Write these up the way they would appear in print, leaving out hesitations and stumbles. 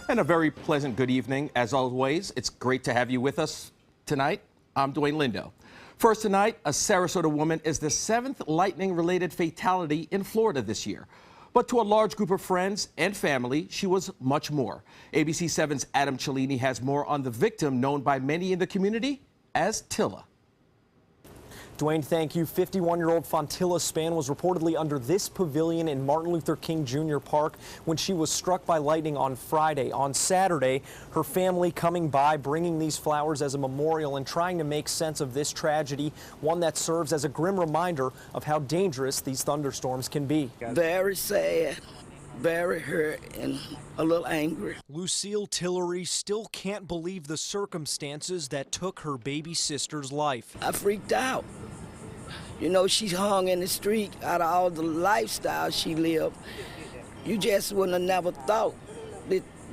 And a very pleasant good evening. As always, it's great to have you with us tonight. I'm Dwayne Lindo. First tonight, a Sarasota woman is the 7th lightning-related fatality in Florida this year. But to a large group of friends and family, she was much more. ABC 7's Adam Cellini has more on the victim known by many in the community as Tilla. Dwayne, thank you. 51-year-old Fontilla Spann was reportedly under this pavilion in Martin Luther King Jr. Park when she was struck by lightning on Friday. On Saturday, her family coming by, bringing these flowers as a memorial and trying to make sense of this tragedy, one that serves as a grim reminder of how dangerous these thunderstorms can be. Very sad, very hurt, and a little angry. Lucille Tillery still can't believe the circumstances that took her baby sister's life. I freaked out. You know, she hung in the street out of all the lifestyle she lived. You just wouldn't have never thought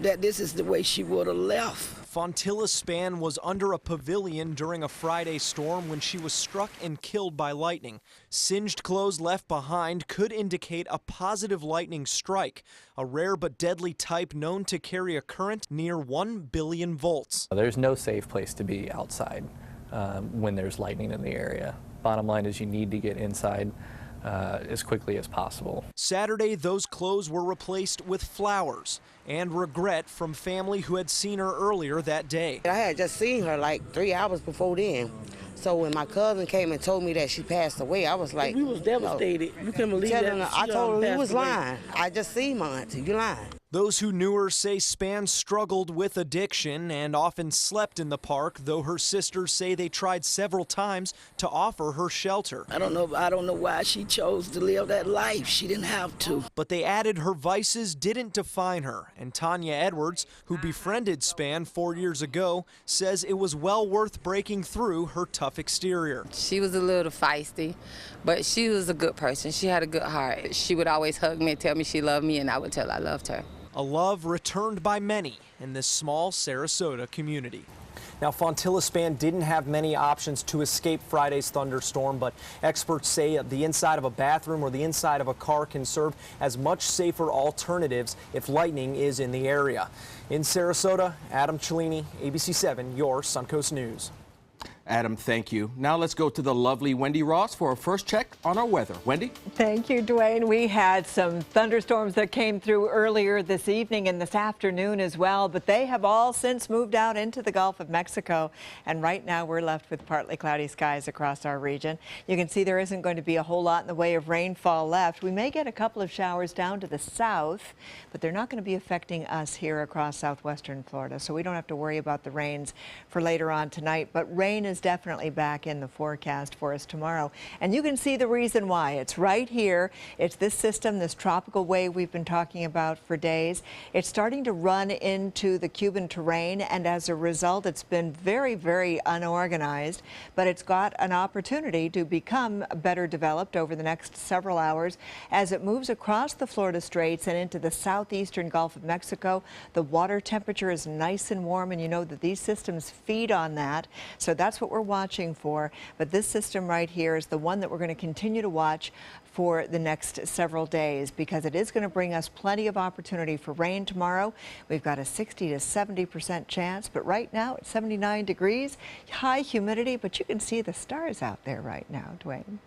that this is the way she would have left. Fontilla Spann was under a pavilion during a Friday storm when she was struck and killed by lightning. Singed clothes left behind could indicate a positive lightning strike, a rare but deadly type known to carry a current near 1 billion volts. There's no safe place to be outside when there's lightning in the area. Bottom line is you need to get inside as quickly as possible. Saturday, those clothes were replaced with flowers and regret from family who had seen her earlier that day. I had just seen her like 3 hours before then. So when my cousin came and told me that she passed away, I was like, We was devastated. You couldn't believe that. I told her you was lying. I just seen my auntie. You lying. Those who knew her say Spann struggled with addiction and often slept in the park, though her sisters say they tried several times to offer her shelter. I don't know why she chose to live that life. She didn't have to. But they added her vices didn't define her, and Tanya Edwards, who befriended Spann 4 years ago, says it was well worth breaking through her tough exterior. She was a little feisty, but she was a good person. She had a good heart. She would always hug me and tell me she loved me, and I would tell her I loved her. A love returned by many in this small Sarasota community. Now, Fontilla Spann didn't have many options to escape Friday's thunderstorm, but experts say the inside of a bathroom or the inside of a car can serve as much safer alternatives if lightning is in the area. In Sarasota, Adam Cellini, ABC 7, your Suncoast News. Adam, thank you. Now let's go to the lovely Wendy Ross for a first check on our weather. Wendy? Thank you, Dwayne. We had some thunderstorms that came through earlier this evening and this afternoon as well, but they have all since moved out into the Gulf of Mexico. And right now we're left with partly cloudy skies across our region. You can see there isn't going to be a whole lot in the way of rainfall left. We may get a couple of showers down to the south, but they're not going to be affecting us here across southwestern Florida. So we don't have to worry about the rains for later on tonight. But rain is definitely back in the forecast for us tomorrow. And you can see the reason why. It's right here. It's this system, this tropical wave we've been talking about for days. It's starting to run into the Cuban terrain, and as a result, it's been very, very unorganized, but it's got an opportunity to become better developed over the next several hours as it moves across the Florida Straits and into the southeastern Gulf of Mexico. The water temperature is nice and warm, and you know that these systems feed on that. So that's what we're watching for. But this system right here is the one that we're going to continue to watch for the next several days, because it is going to bring us plenty of opportunity for rain tomorrow. We've got a 60 to 70% chance, but right now it's 79 degrees, high humidity, but you can see the stars out there right now, Dwayne.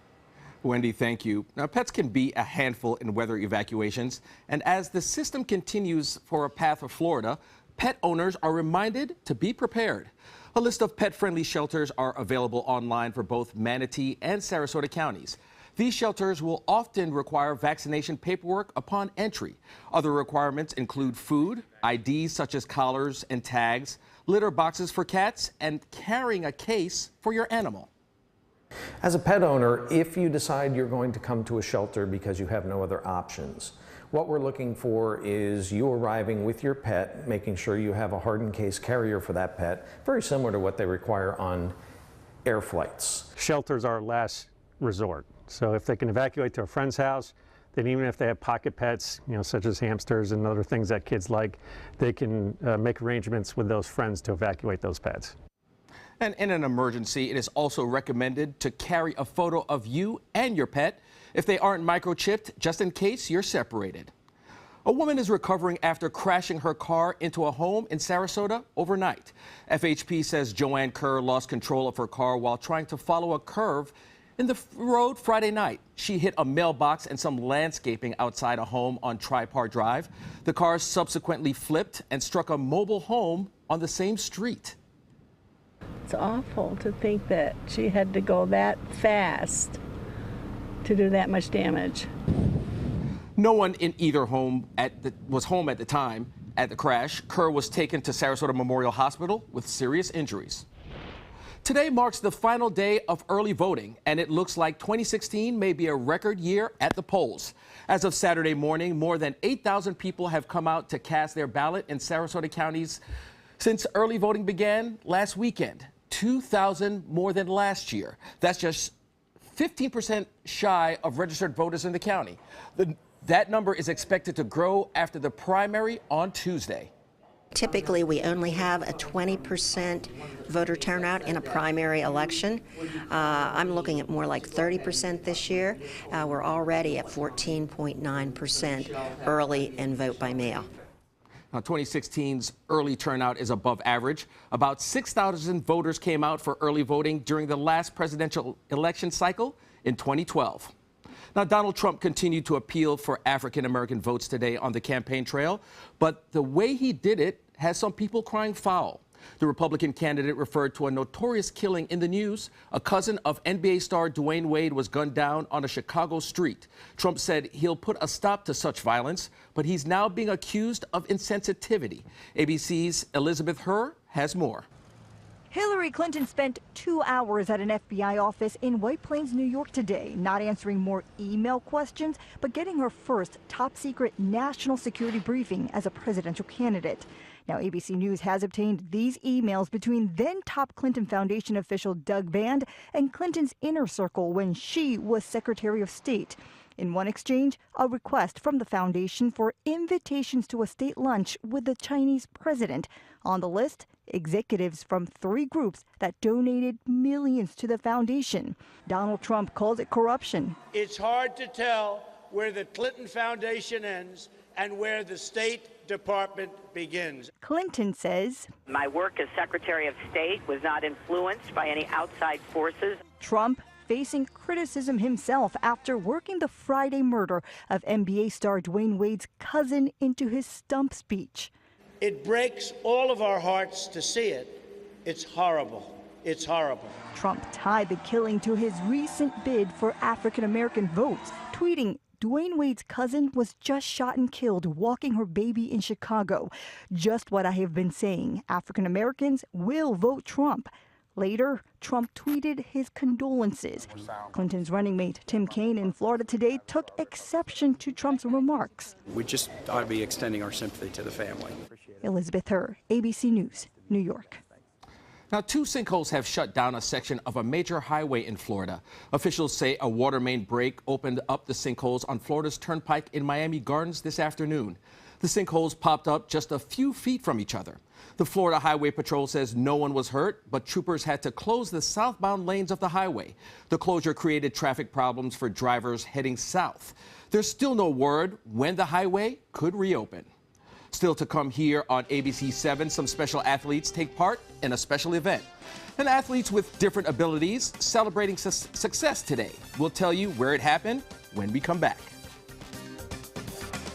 Wendy, thank you. Now, pets can be a handful in weather evacuations, and as the system continues for a path of Florida, pet owners are reminded to be prepared. A list of pet-friendly shelters are available online for both Manatee and Sarasota counties. These shelters will often require vaccination paperwork upon entry. Other requirements include food, IDs such as collars and tags, litter boxes for cats, and carrying a case for your animal. As a pet owner, if you decide you're going to come to a shelter because you have no other options, what we're looking for is you arriving with your pet, making sure you have a hardened case carrier for that pet, very similar to what they require on air flights. Shelters are last resort. So if they can evacuate to a friend's house, then even if they have pocket pets, such as hamsters and other things that kids like, they can make arrangements with those friends to evacuate those pets. And in an emergency, it is also recommended to carry a photo of you and your pet if they aren't microchipped, just in case you're separated. A woman is recovering after crashing her car into a home in Sarasota overnight. FHP says Joanne Kerr lost control of her car while trying to follow a curve in the road Friday night. She hit a mailbox and some landscaping outside a home on Tripar Drive. The car subsequently flipped and struck a mobile home on the same street. It's awful to think that she had to go that fast to do that much damage. No one in either home was home at the time at the crash. Kerr was taken to Sarasota Memorial Hospital with serious injuries. Today marks the final day of early voting, and it looks like 2016 may be a record year at the polls. As of Saturday morning, more than 8,000 people have come out to cast their ballot in Sarasota counties since early voting began last weekend. 2,000 more than last year. That's just 15% shy of registered voters in the county. That number is expected to grow after the primary on Tuesday. Typically, we only have a 20% voter turnout in a primary election. I'm looking at more like 30% this year. We're already at 14.9% early and vote by mail. Now, 2016's early turnout is above average. About 6,000 voters came out for early voting during the last presidential election cycle in 2012. Now, Donald Trump continued to appeal for African-American votes today on the campaign trail, but the way he did it has some people crying foul. The Republican candidate referred to a notorious killing in the news. A cousin of NBA star Dwayne Wade was gunned down on a Chicago street. Trump said he'll put a stop to such violence, but he's now being accused of insensitivity. ABC's Elizabeth Herr has more. Hillary Clinton spent 2 hours at an FBI office in White Plains, New York today, not answering more email questions, but getting her first top-secret national security briefing as a presidential candidate. Now, ABC News has obtained these emails between then-top Clinton Foundation official Doug Band and Clinton's inner circle when she was Secretary of State. In one exchange, a request from the foundation for invitations to a state lunch with the Chinese president. On the list, executives from 3 groups that donated millions to the foundation. Donald Trump calls it corruption. It's hard to tell where the Clinton Foundation ends and where the State Department begins. Clinton says, my work as Secretary of State was not influenced by any outside forces. Trump facing criticism himself after working the Friday murder of NBA star Dwayne Wade's cousin into his stump speech. It breaks all of our hearts to see it. It's horrible. It's horrible. Trump tied the killing to his recent bid for African-American votes, tweeting, Dwayne Wade's cousin was just shot and killed walking her baby in Chicago. Just what I have been saying. African Americans will vote Trump. Later, Trump tweeted his condolences. Clinton's running mate Tim Kaine in Florida today took exception to Trump's remarks. We just ought to be extending our sympathy to the family. Elizabeth Herr, ABC News, New York. Now, 2 sinkholes have shut down a section of a major highway in Florida. Officials say a water main break opened up the sinkholes on Florida's Turnpike in Miami Gardens this afternoon. The sinkholes popped up just a few feet from each other. The Florida Highway Patrol says no one was hurt, but troopers had to close the southbound lanes of the highway. The closure created traffic problems for drivers heading south. There's still no word when the highway could reopen. Still to come here on ABC 7, some special athletes take part in a special event. And athletes with different abilities celebrating success today. We'll tell you where it happened when we come back.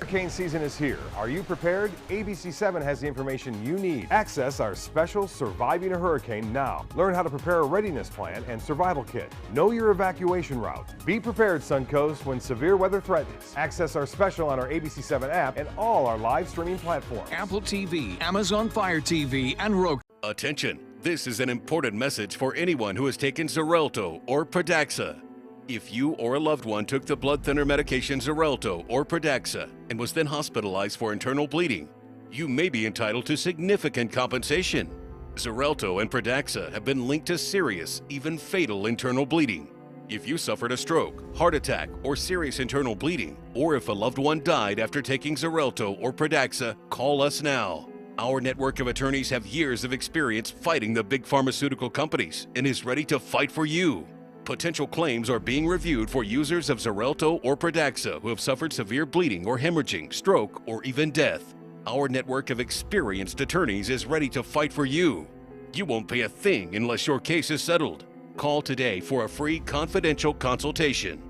Hurricane season is here. Are you prepared? ABC 7 has the information you need. Access our special Surviving a Hurricane now. Learn how to prepare a readiness plan and survival kit. Know your evacuation route. Be prepared, Suncoast, when severe weather threatens. Access our special on our ABC 7 app and all our live streaming platforms. Apple TV, Amazon Fire TV, and Roku. Attention, this is an important message for anyone who has taken Xarelto or Pradaxa. If you or a loved one took the blood thinner medication Xarelto or Pradaxa and was then hospitalized for internal bleeding, you may be entitled to significant compensation. Xarelto and Pradaxa have been linked to serious, even fatal internal bleeding. If you suffered a stroke, heart attack, or serious internal bleeding, or if a loved one died after taking Xarelto or Pradaxa, call us now. Our network of attorneys have years of experience fighting the big pharmaceutical companies and is ready to fight for you. Potential claims are being reviewed for users of Xarelto or Pradaxa who have suffered severe bleeding or hemorrhaging, stroke, or even death. Our network of experienced attorneys is ready to fight for you. You won't pay a thing unless your case is settled. Call today for a free confidential consultation.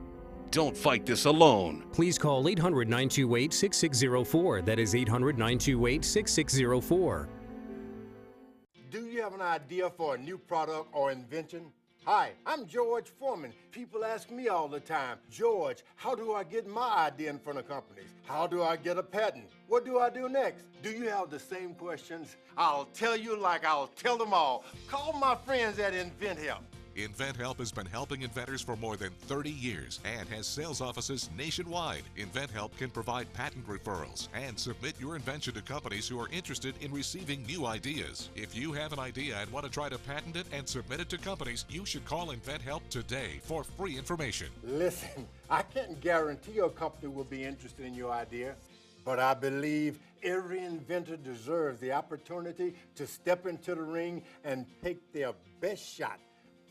Don't fight this alone. Please call 800-928-6604. That is 800-928-6604. Do you have an idea for a new product or invention? Hi, I'm George Foreman. People ask me all the time, George, how do I get my idea in front of companies? How do I get a patent? What do I do next? Do you have the same questions? I'll tell you like I'll tell them all. Call my friends at InventHelp. InventHelp has been helping inventors for more than 30 years and has sales offices nationwide. InventHelp can provide patent referrals and submit your invention to companies who are interested in receiving new ideas. If you have an idea and want to try to patent it and submit it to companies, you should call InventHelp today for free information. Listen, I can't guarantee your company will be interested in your idea, but I believe every inventor deserves the opportunity to step into the ring and take their best shot.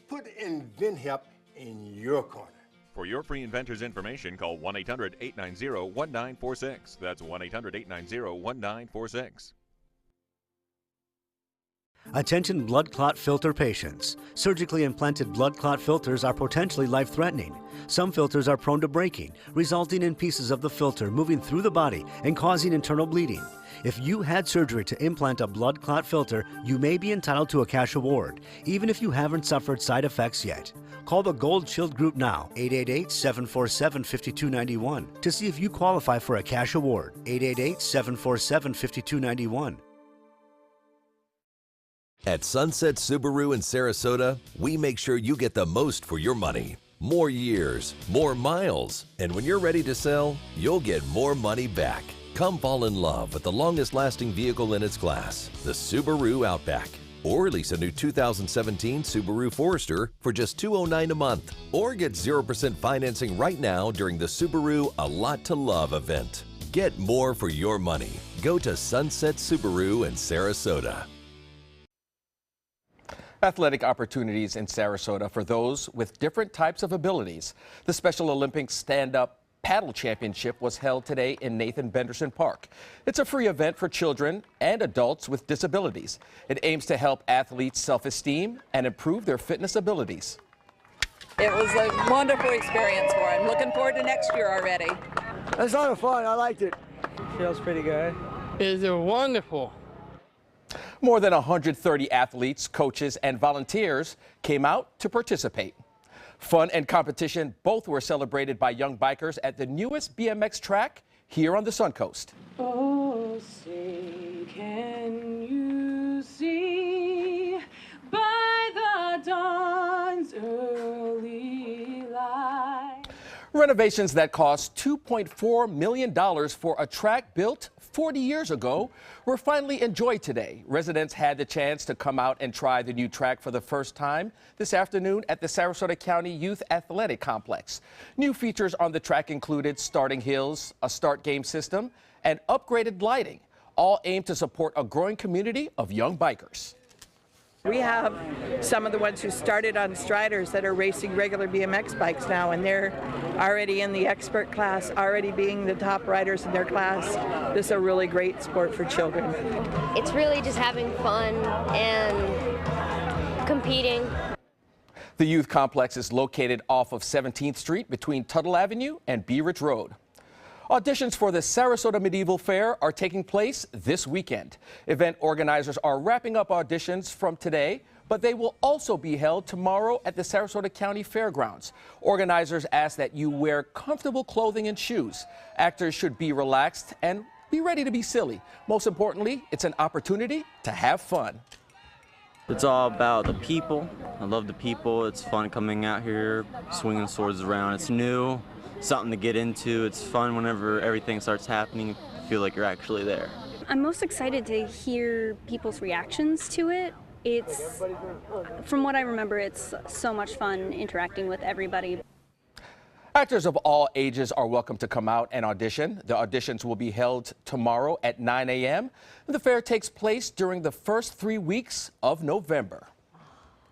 Put InventHelp in your corner. For your free inventor's information, call 1-800-890-1946. That's 1-800-890-1946. Attention blood clot filter patients. Surgically implanted blood clot filters are potentially life-threatening. Some filters are prone to breaking, resulting in pieces of the filter moving through the body and causing internal bleeding. If you had surgery to implant a blood clot filter, you may be entitled to a cash award, even if you haven't suffered side effects yet. Call the Gold Shield Group now, 888-747-5291, to see if you qualify for a cash award, 888-747-5291. At Sunset Subaru in Sarasota, we make sure you get the most for your money. More years, more miles, and when you're ready to sell, you'll get more money back. Come fall in love with the longest-lasting vehicle in its class, the Subaru Outback. Or lease a new 2017 Subaru Forester for just $209 a month. Or get 0% financing right now during the Subaru A Lot to Love event. Get more for your money. Go to Sunset Subaru in Sarasota. Athletic opportunities in Sarasota for those with different types of abilities. The Special Olympics Stand-Up Paddle Championship was held today in Nathan Benderson Park. It's a free event for children and adults with disabilities. It aims to help athletes' self-esteem and improve their fitness abilities. It was a wonderful experience for him. Looking forward to next year already. It was a lot of fun. I liked it. Feels pretty good. It's wonderful. More than 130 athletes, coaches, and volunteers came out to participate. Fun and competition both were celebrated by young bikers at the newest BMX track here on the Suncoast. Oh, say, can you see by the dawn's early light? Renovations that cost $2.4 million for a track built 40 years ago were finally enjoyed today. Residents had the chance to come out and try the new track for the first time this afternoon at the Sarasota County Youth Athletic Complex. New features on the track included starting hills, a start game system, and upgraded lighting, all aimed to support a growing community of young bikers. We have some of the ones who started on Striders that are racing regular BMX bikes now, and they're already in the expert class, already being the top riders in their class. This is a really great sport for children. It's really just having fun and competing. The youth complex is located off of 17th Street between Tuttle Avenue and Bee Ridge Road. Auditions for the Sarasota Medieval Fair are taking place this weekend. Event organizers are wrapping up auditions from today, but they will also be held tomorrow at the Sarasota County Fairgrounds. Organizers ask that you wear comfortable clothing and shoes. Actors should be relaxed and be ready to be silly. Most importantly, it's an opportunity to have fun. It's all about the people. I love the people. It's fun coming out here, swinging swords around. It's new. Something to get into. It's fun whenever everything starts happening. You feel like you're actually there. I'm most excited to hear people's reactions to it. It's, from what I remember, it's so much fun interacting with everybody. Actors of all ages are welcome to come out and audition. The auditions will be held tomorrow at 9 a.m. The fair takes place during the first 3 weeks of November.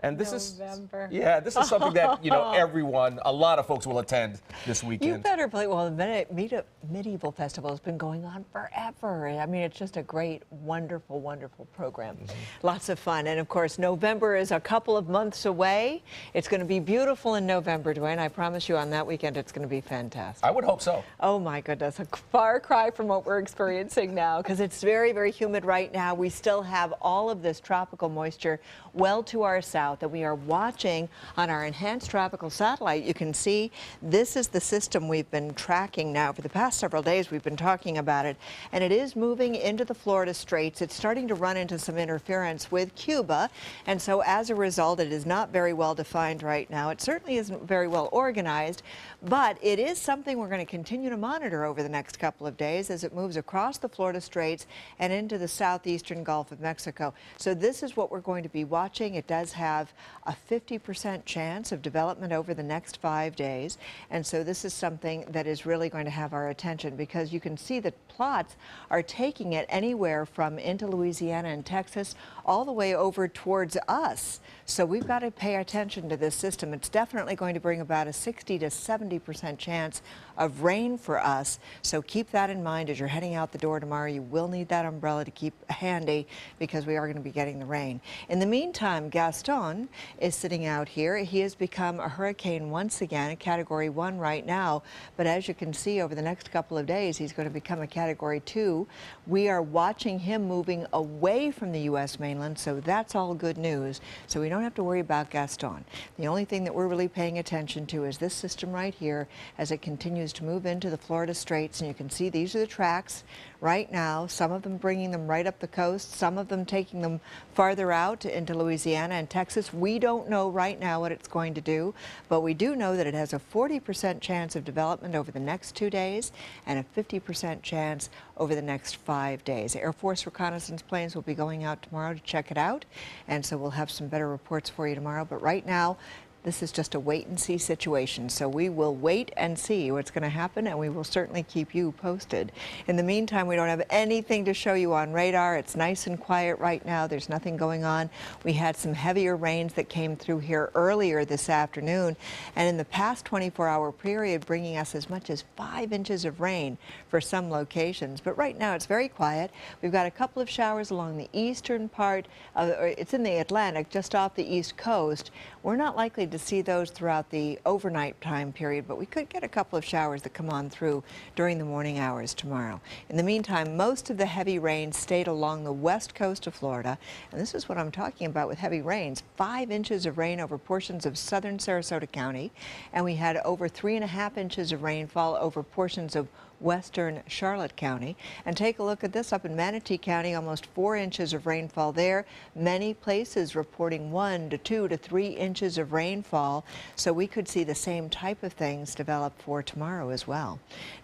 And this November. this is something that, everyone, a lot of folks will attend this weekend. You better believe, well, the Medieval Festival has been going on forever. I mean, it's just a great, wonderful, wonderful program. Lots of fun. And of course, November is a couple of months away. It's going to be beautiful in November, Dwayne. I promise you on that weekend, it's going to be fantastic. I would hope so. Oh my goodness, a far cry from what we're experiencing now, because it's very, very humid right now. We still have all of this tropical moisture well to our south that we are watching on our enhanced tropical satellite. You can see this is the system we've been tracking now for the past several days. We've been talking about it, and it is moving into the Florida Straits. It's starting to run into some interference with Cuba, and so as a result, it is not very well defined right now. It certainly isn't very well organized, but it is something we're going to continue to monitor over the next couple of days as it moves across the Florida Straits and into the southeastern Gulf of Mexico. So this is what we're going to be watching. It does have a 50% chance of development over the next 5 days. And so this is something that is really going to have our attention, because you can see that plots are taking it anywhere from into Louisiana and Texas all the way over towards us. So we've got to pay attention to this system. It's definitely going to bring about a 60 to 70% chance of rain for us. So keep that in mind as you're heading out the door tomorrow. You will need that umbrella to keep handy, because we are going to be getting the rain. In the meantime, Gaston is sitting out here. He has become a hurricane once again, a Category 1 right now. But as you can see, over the next couple of days, he's going to become a Category 2. We are watching him moving away from the U.S. mainland, so that's all good news. So we don't have to worry about Gaston. The only thing that we're really paying attention to is this system right here as it continues to move into the Florida Straits. And you can see these are the tracks right now, some of them bringing them right up the coast, some of them taking them farther out into Louisiana and Texas. We don't know right now what it's going to do, but we do know that it has a 40% chance of development over the next 2 days and a 50% chance over the next 5 days. Air Force reconnaissance planes will be going out tomorrow to check it out, and so we'll have some better reports for you tomorrow. But right now, this is just a wait-and-see situation, so we will wait and see what's going to happen, and we will certainly keep you posted. In the meantime, we don't have anything to show you on radar. It's nice and quiet right now. There's nothing going on. We had some heavier rains that came through here earlier this afternoon, and in the past 24-hour period, bringing us as much as 5 inches of rain for some locations. But right now, it's very quiet. We've got a couple of showers along the eastern part it's in the Atlantic, just off the east coast. We're not likely to see those throughout the overnight time period, but we could get a couple of showers that come on through during the morning hours tomorrow. In the meantime, most of the heavy rain stayed along the west coast of Florida, and this is what I'm talking about with heavy rains. 5 inches of rain over portions of southern Sarasota County, and we had over 3.5 inches of rainfall over portions of western Charlotte County. And take a look at this up in Manatee County, almost 4 inches of rainfall there. Many places reporting 1 to 2 to 3 inches of rainfall. So we could see the same type of things develop for tomorrow as well.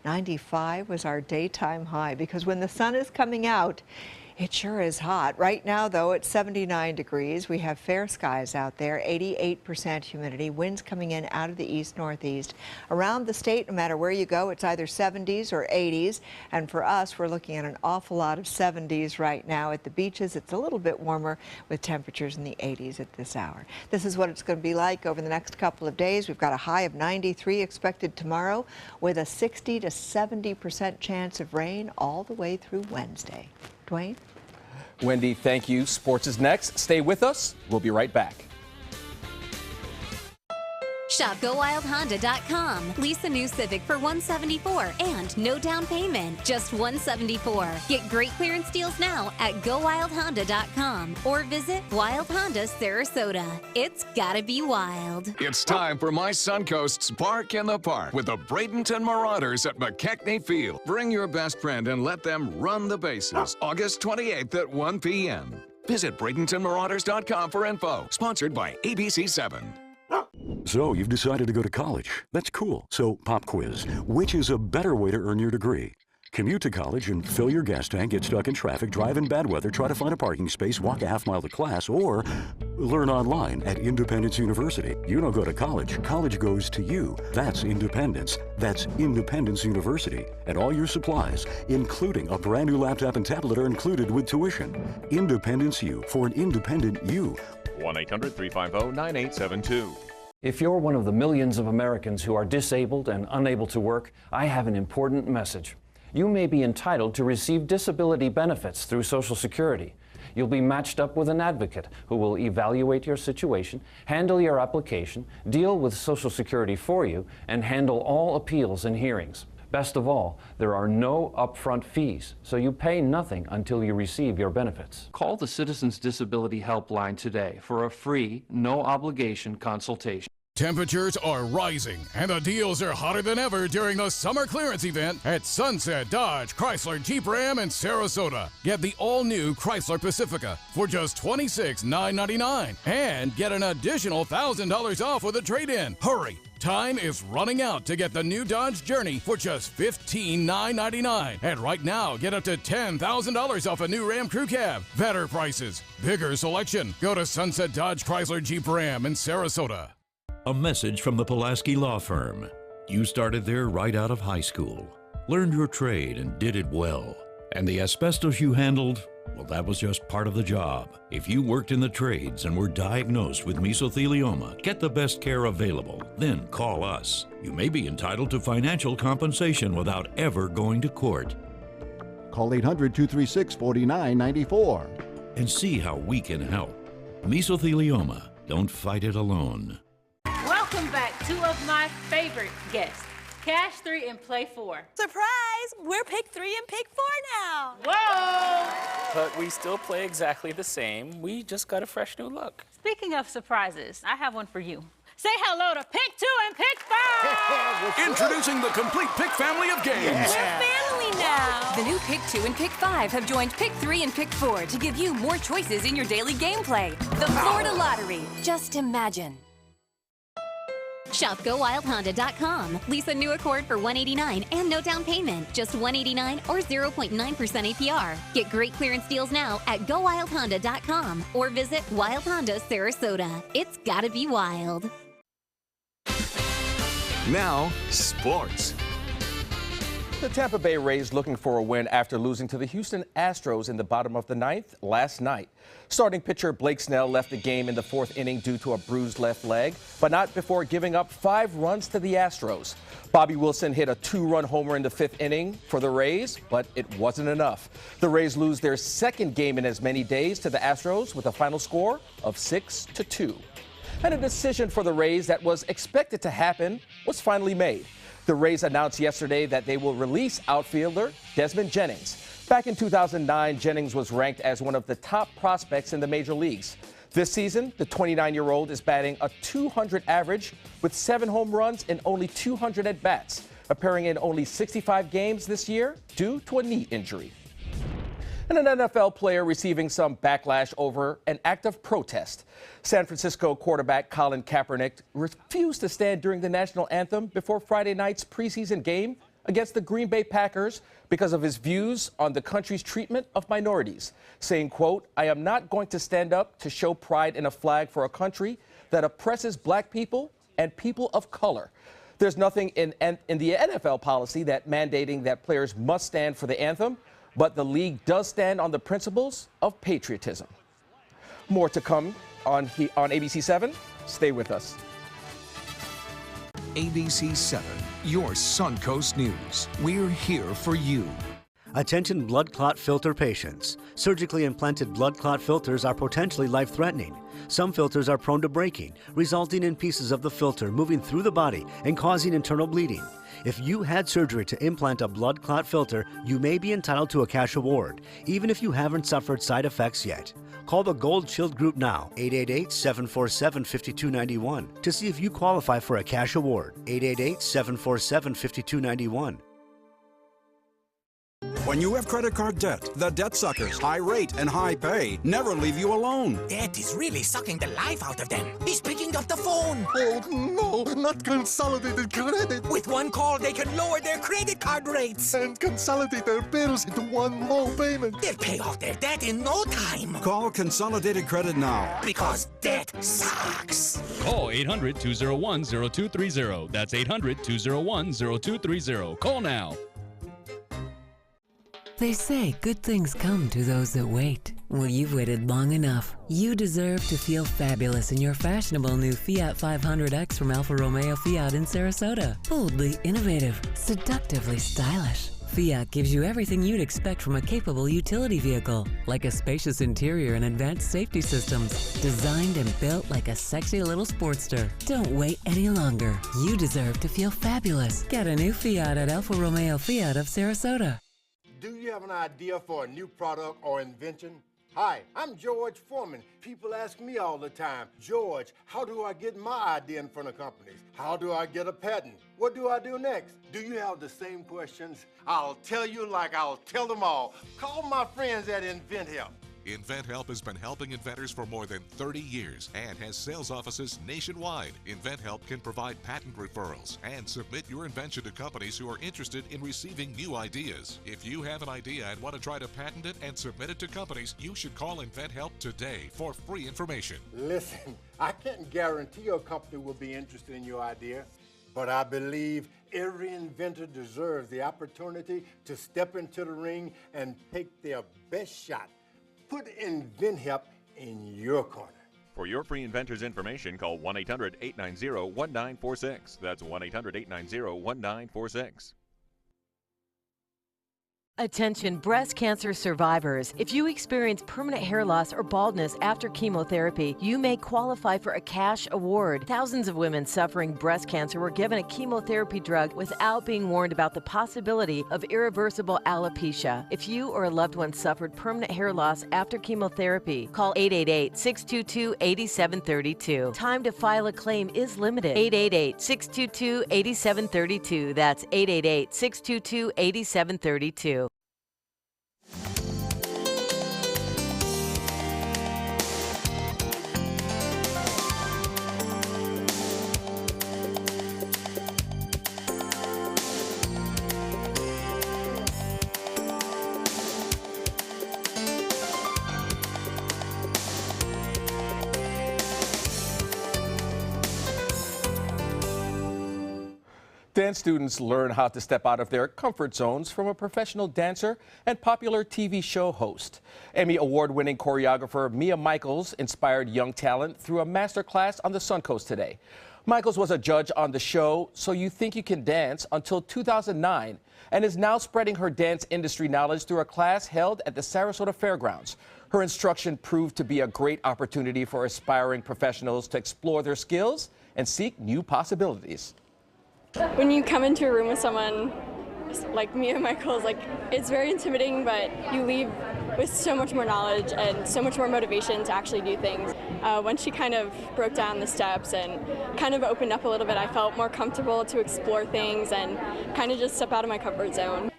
95 was our daytime high, because when the sun is coming out, it sure is hot. Right now, though, it's 79 degrees. We have fair skies out there, 88% humidity, winds coming in out of the east-northeast. Around the state, no matter where you go, it's either 70s or 80s. And for us, we're looking at an awful lot of 70s right now. At the beaches, it's a little bit warmer with temperatures in the 80s at this hour. This is what it's going to be like over the next couple of days. We've got a high of 93 expected tomorrow, with a 60 to 70% chance of rain all the way through Wednesday. Dwayne? Wendy, thank you. Sports is next. Stay with us. We'll be right back. Shop GoWildHonda.com. Lease a new Civic for $174 and no down payment, just $174. Get great clearance deals now at GoWildHonda.com or visit Wild Honda Sarasota. It's gotta be wild. It's time for my Suncoast's Bark in the Park with the Bradenton Marauders at McKechnie Field. Bring your best friend and let them run the bases. August 28th at 1 p.m. Visit BradentonMarauders.com for info. Sponsored by ABC7. So, you've decided to go to college. That's cool. So, pop quiz. Which is a better way to earn your degree? Commute to college and fill your gas tank, get stuck in traffic, drive in bad weather, try to find a parking space, walk a half-mile to class, or learn online at Independence University. You don't go to college. College goes to you. That's independence. That's Independence University. And all your supplies, including a brand new laptop and tablet, are included with tuition. Independence U for an independent you. 1-800-350-9872. If you're one of the millions of Americans who are disabled and unable to work, I have an important message. You may be entitled to receive disability benefits through Social Security. You'll be matched up with an advocate who will evaluate your situation, handle your application, deal with Social Security for you, and handle all appeals and hearings. Best of all, there are no upfront fees, so you pay nothing until you receive your benefits. Call the Citizens Disability Helpline today for a free, no-obligation consultation. Temperatures are rising, and the deals are hotter than ever during the summer clearance event at Sunset Dodge Chrysler Jeep Ram in Sarasota. Get the all-new Chrysler Pacifica for just $26,999 and get an additional $1,000 off with a trade-in. Hurry! Time is running out to get the new Dodge Journey for just $15,999. And right now, get up to $10,000 off a new Ram Crew Cab. Better prices, bigger selection. Go to Sunset Dodge Chrysler Jeep Ram in Sarasota. A message from the Pulaski Law Firm. You started there right out of high school, learned your trade and did it well. And the asbestos you handled, well, that was just part of the job. If you worked in the trades and were diagnosed with mesothelioma, get the best care available, then call us. You may be entitled to financial compensation without ever going to court. Call 800-236-4994 and see how we can help. Mesothelioma, don't fight it alone. Welcome back, two of my favorite guests, Cash 3 and Play 4. Surprise! We're Pick 3 and Pick 4 now. Whoa! But we still play exactly the same. We just got a fresh new look. Speaking of surprises, I have one for you. Say hello to Pick 2 and Pick 5! Introducing the complete Pick family of games. We're family now. The new Pick 2 and Pick 5 have joined Pick 3 and Pick 4 to give you more choices in your daily gameplay. The Florida Lottery. Just imagine. Shop GoWildHonda.com. Lease a new Accord for $189 and no down payment. Just $189 or 0.9% APR. Get great clearance deals now at GoWildHonda.com or visit Wild Honda Sarasota. It's gotta be wild. Now, sports. The Tampa Bay Rays looking for a win after losing to the Houston Astros in the bottom of the ninth last night. Starting pitcher Blake Snell left the game in the fourth inning due to a bruised left leg, but not before giving up 5 runs to the Astros. Bobby Wilson hit a 2-run homer in the 5th inning for the Rays, but it wasn't enough. The Rays lose their second game in as many days to the Astros with a final score of 6-2. And a decision for the Rays that was expected to happen was finally made. The Rays announced yesterday that they will release outfielder Desmond Jennings. Back in 2009, Jennings was ranked as one of the top prospects in the major leagues. This season, the 29-year-old is batting a .200 average with 7 home runs and only 200 at-bats, appearing in only 65 games this year due to a knee injury. And an NFL player receiving some backlash over an act of protest. San Francisco quarterback Colin Kaepernick refused to stand during the national anthem before Friday night's preseason game against the Green Bay Packers because of his views on the country's treatment of minorities, saying, quote, "I am not going to stand up to show pride in a flag for a country that oppresses black people and people of color. There's nothing in the NFL policy that mandating that players must stand for the anthem, but the league does stand on the principles of patriotism." More to come on ABC 7. Stay with us. ABC 7, your Suncoast News. We're here for you. Attention blood clot filter patients. Surgically implanted blood clot filters are potentially life-threatening. Some filters are prone to breaking, resulting in pieces of the filter moving through the body and causing internal bleeding. If you had surgery to implant a blood clot filter, you may be entitled to a cash award, even if you haven't suffered side effects yet. Call the Gold Shield Group now, 888-747-5291, to see if you qualify for a cash award, 888-747-5291. When you have credit card debt, the debt suckers, high rate and high pay, never leave you alone. Debt is really sucking the life out of them. He's picking up the phone. Oh, no, not Consolidated Credit. With one call, they can lower their credit card rates. And consolidate their bills into one low payment. They'll pay off their debt in no time. Call Consolidated Credit now. Because debt sucks. Call 800-201-0230. That's 800-201-0230. Call now. They say good things come to those that wait. Well, you've waited long enough. You deserve to feel fabulous in your fashionable new Fiat 500X from Alfa Romeo Fiat in Sarasota. Boldly innovative, seductively stylish. Fiat gives you everything you'd expect from a capable utility vehicle, like a spacious interior and advanced safety systems, designed and built like a sexy little sportster. Don't wait any longer. You deserve to feel fabulous. Get a new Fiat at Alfa Romeo Fiat of Sarasota. Do you have an idea for a new product or invention? Hi, I'm George Foreman. People ask me all the time, George, how do I get my idea in front of companies? How do I get a patent? What do I do next? Do you have the same questions? I'll tell you like I'll tell them all. Call my friends at InventHelp. InventHelp has been helping inventors for more than 30 years and has sales offices nationwide. InventHelp can provide patent referrals and submit your invention to companies who are interested in receiving new ideas. If you have an idea and want to try to patent it and submit it to companies, you should call InventHelp today for free information. Listen, I can't guarantee a company will be interested in your idea, but I believe every inventor deserves the opportunity to step into the ring and take their best shot. Put InventHelp in your corner. For your free inventor's information, call 1-800-890-1946. That's 1-800-890-1946. Attention breast cancer survivors. If you experience permanent hair loss or baldness after chemotherapy, you may qualify for a cash award. Thousands of women suffering breast cancer were given a chemotherapy drug without being warned about the possibility of irreversible alopecia. If you or a loved one suffered permanent hair loss after chemotherapy, call 888-622-8732. Time to file a claim is limited. 888-622-8732. That's 888-622-8732. Dance students learn how to step out of their comfort zones from a professional dancer and popular TV show host. Emmy Award-winning choreographer Mia Michaels inspired young talent through a masterclass on the Suncoast today. Michaels was a judge on the show So You Think You Can Dance until 2009 and is now spreading her dance industry knowledge through a class held at the Sarasota Fairgrounds. Her instruction proved to be a great opportunity for aspiring professionals to explore their skills and seek new possibilities. When you come into a room with someone like Mia Michaels, it's very intimidating, but you leave with so much more knowledge and so much more motivation to actually do things. Once she kind of broke down the steps and kind of opened up a little bit, I felt more comfortable to explore things and kind of just step out of my comfort zone.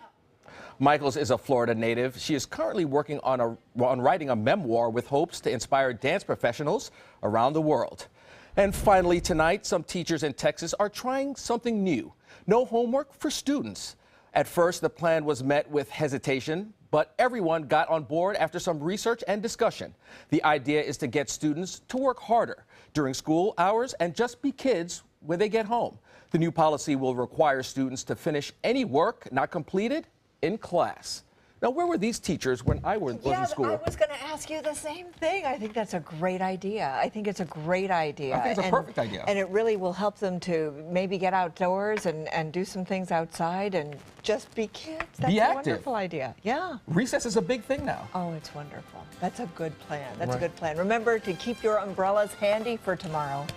Michaels is a Florida native. She is currently working on writing a memoir with hopes to inspire dance professionals around the world. And finally tonight, some teachers in Texas are trying something new. No homework for students. At first, the plan was met with hesitation, but everyone got on board after some research and discussion. The idea is to get students to work harder during school hours and just be kids when they get home. The new policy will require students to finish any work not completed in class. Now, where were these teachers when I was in school? I was going to ask you the same thing. I think that's a great idea. I think it's a great idea. I think it's a perfect idea. And it really will help them to maybe get outdoors and do some things outside and just be kids. That's be a active. Wonderful idea. Yeah. Recess is a big thing now. Oh, it's wonderful. That's a good plan. That's a good plan. Remember to keep your umbrellas handy for tomorrow.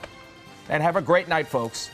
And have a great night, folks.